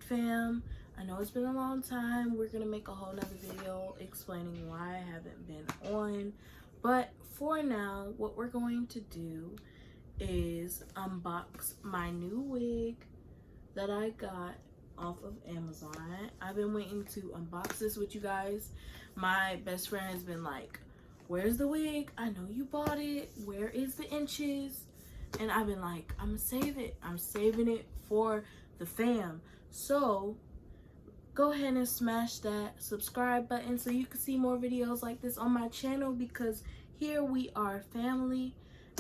Direct fam. I know it's been a long time. We're gonna make a whole nother video explaining why I haven't been on, but for now what we're going to do is unbox my new wig that I got off of Amazon. I've been waiting to unbox this with you guys. My best friend has been like, where's the wig? I know you bought it. Where is the inches? And I've been like, I'm gonna save it. I'm saving it for the fam. So go ahead and smash that subscribe button so you can see more videos like this on my channel, because here we are family.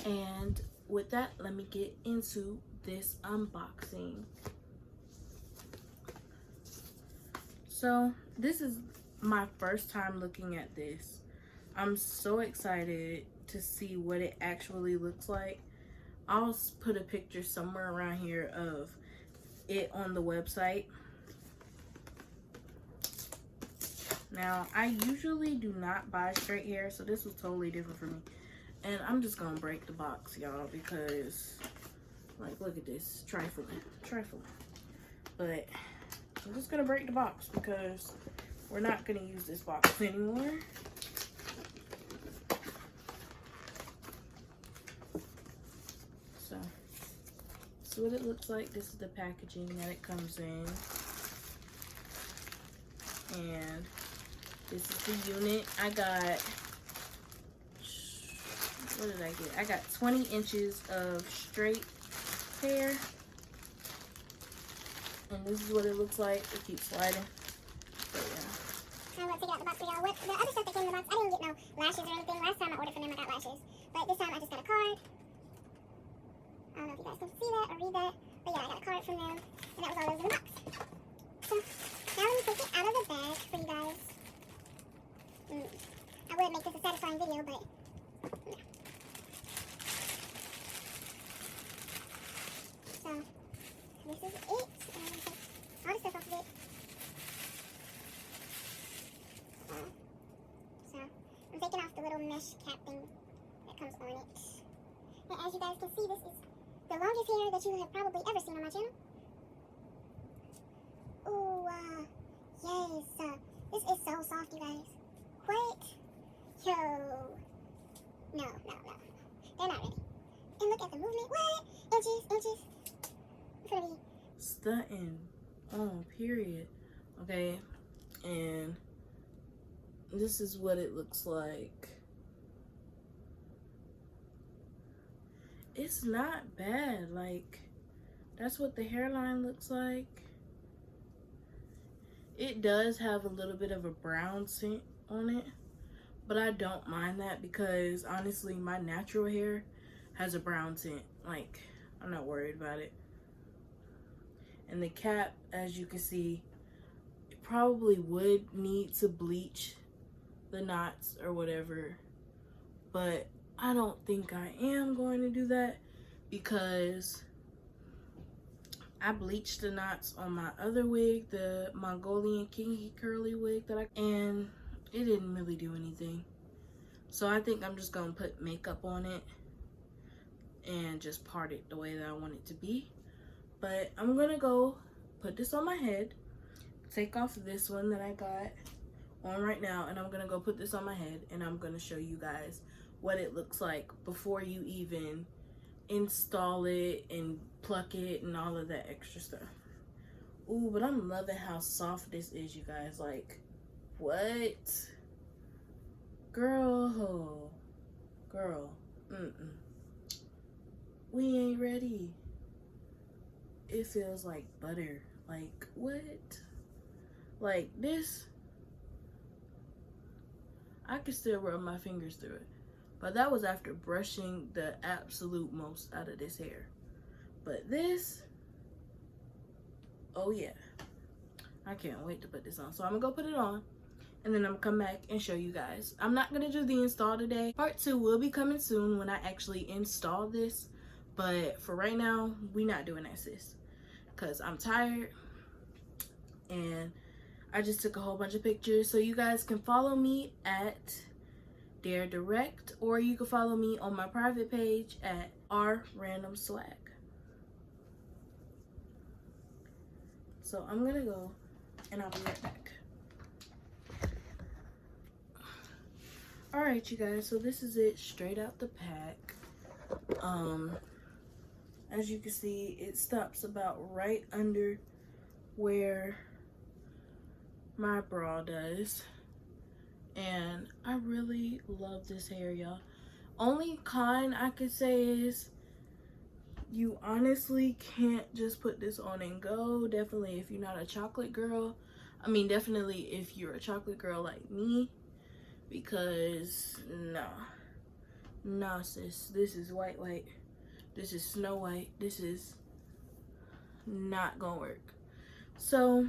And with that, let me get into this unboxing. So this is my first time looking at this. I'm so excited to see what it actually looks like. I'll put a picture somewhere around here of it on the website. Now, I usually do not buy straight hair, so this was totally different for me. And I'm just gonna break the box, y'all, because, like, look at this, trifling. But I'm just gonna break the box because we're not gonna use this box anymore. So, this is what it looks like. This is the packaging that it comes in. And this is the unit. I got, what did I get? I got 20 inches of straight hair. And this is what it looks like. It keeps sliding. But yeah. I went to get out the box for y'all. What the other stuff that came in the box, I didn't get no lashes or anything. Last time I ordered from them, I got lashes. But this time I just got a card. I don't know if you guys can see that or read that. But yeah, I got a card from them. And that was all that was in the box. So now let me take it out of the bag for you guys. I would make this a satisfying video, but no. So this is it. And I'm going to take all the stuff off of it. So I'm taking off the little mesh cap thing that comes on it. And as you guys can see, this is the longest hair that you have probably ever seen on my channel. Ooh, yes. This is so soft, you guys. What? Yo. No. They're not ready. And look at the movement. What? Inches. It's gonna be stunting. Oh, period. Okay, and this is what it looks like. It's not bad. Like, that's what the hairline looks like. It does have a little bit of a brown tint on it, but I don't mind that because honestly my natural hair has a brown tint. Like, I'm not worried about it. And the cap, as you can see, it probably would need to bleach the knots or whatever, but I don't think I am going to do that because I bleached the knots on my other wig, the Mongolian kinky curly wig and it didn't really do anything. So I think I'm just gonna put makeup on it and just part it the way that I want it to be. But I'm gonna go put this on my head, take off this one that I got on right now, and I'm gonna go put this on my head, and I'm gonna show you guys what it looks like before you even install it and pluck it and all of that extra stuff. Ooh, but I'm loving how soft this is, you guys. Like, what? Girl, we ain't ready. It feels like butter. Like, what? Like, this, I could still rub my fingers through it. But that was after brushing the absolute most out of this hair. But this, oh yeah. I can't wait to put this on. So I'm gonna go put it on, and then I'm gonna come back and show you guys. I'm not gonna do the install today. Part 2 will be coming soon when I actually install this. But for right now, we not doing that, sis. Because I'm tired. And I just took a whole bunch of pictures. So you guys can follow me at Dare Direct, or you can follow me on my private page at R Random Swag. So I'm gonna go and I'll be right back. Alright, you guys, so this is it straight out the pack. As you can see, it stops about right under where my bra does. And I really love this hair, y'all. Only con I could say is you honestly can't just put this on and go. Definitely if you're not a chocolate girl. I mean, definitely if you're a chocolate girl like me. Because, nah, sis. This is white. This is Snow White. This is not gonna work. So,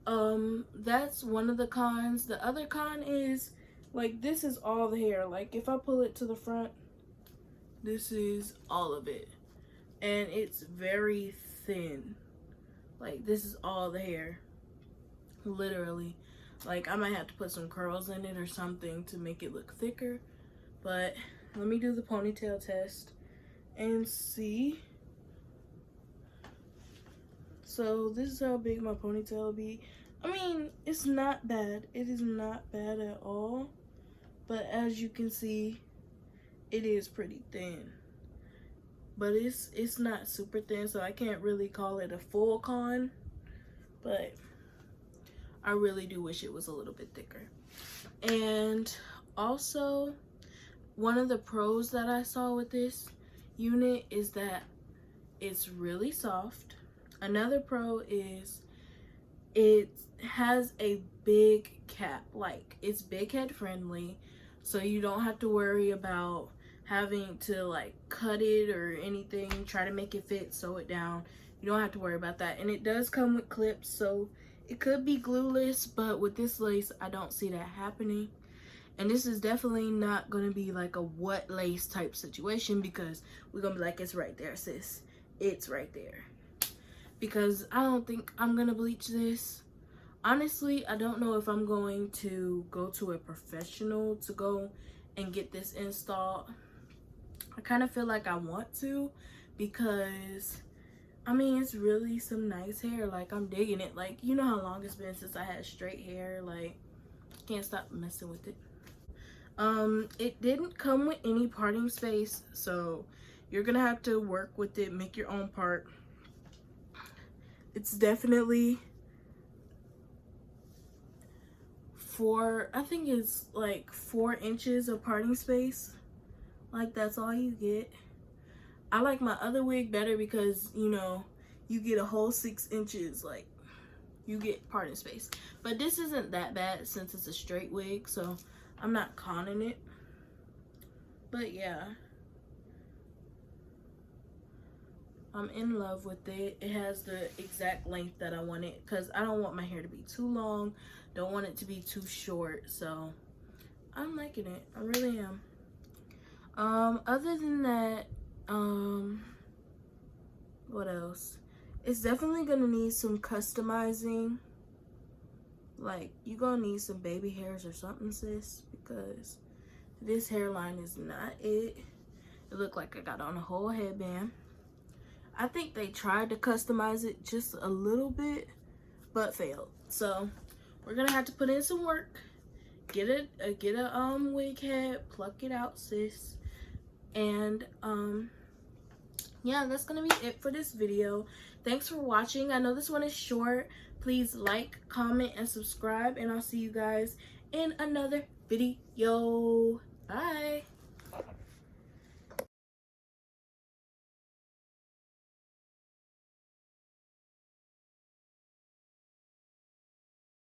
that's one of the cons. The other con is, like, this is all the hair. Like, if I pull it to the front, this is all of it. And it's very thin. Like, this is all the hair. Literally. Like, I might have to put some curls in it or something to make it look thicker. But let me do the ponytail test and see. So this is how big my ponytail will be. I mean, it's not bad. It is not bad at all. But as you can see, it is pretty thin. But it's not super thin, so I can't really call it a full con. But I really do wish it was a little bit thicker. And also, one of the pros that I saw with this unit is that it's really soft. Another pro is it has a big cap. Like, it's big head friendly, so you don't have to worry about having to like cut it or anything, try to make it fit, sew it down. You don't have to worry about that. And it does come with clips, so it could be glueless, but with this lace, I don't see that happening. And this is definitely not going to be like a what lace type situation, because we're going to be like, it's right there, sis. It's right there. Because I don't think I'm going to bleach this. Honestly, I don't know if I'm going to go to a professional to go and get this installed. I kind of feel like I want to, because I mean, it's really some nice hair. Like, I'm digging it. Like, you know how long it's been since I had straight hair. Like, can't stop messing with it. It didn't come with any parting space, so you're gonna have to work with it, make your own part. It's definitely I think it's like 4 inches of parting space. Like, that's all you get. I like my other wig better because, you know, you get a whole 6 inches, like, you get parting space. But this isn't that bad since it's a straight wig, so I'm not conning it. But yeah, I'm in love with it. It has the exact length that I want it, because I don't want my hair to be too long, don't want it to be too short. So I'm liking it. I really am. Other than that, what else? It's definitely gonna need some customizing. Like, you gonna need some baby hairs or something, sis, because this hairline is not it. It looked like I got on a whole headband. I think they tried to customize it just a little bit, but failed. So we're gonna have to put in some work. Get a wig head, pluck it out, sis. And yeah, that's gonna be it for this video. Thanks for watching. I know this one is short. Please like, comment, and subscribe, and I'll see you guys in another video. Bye.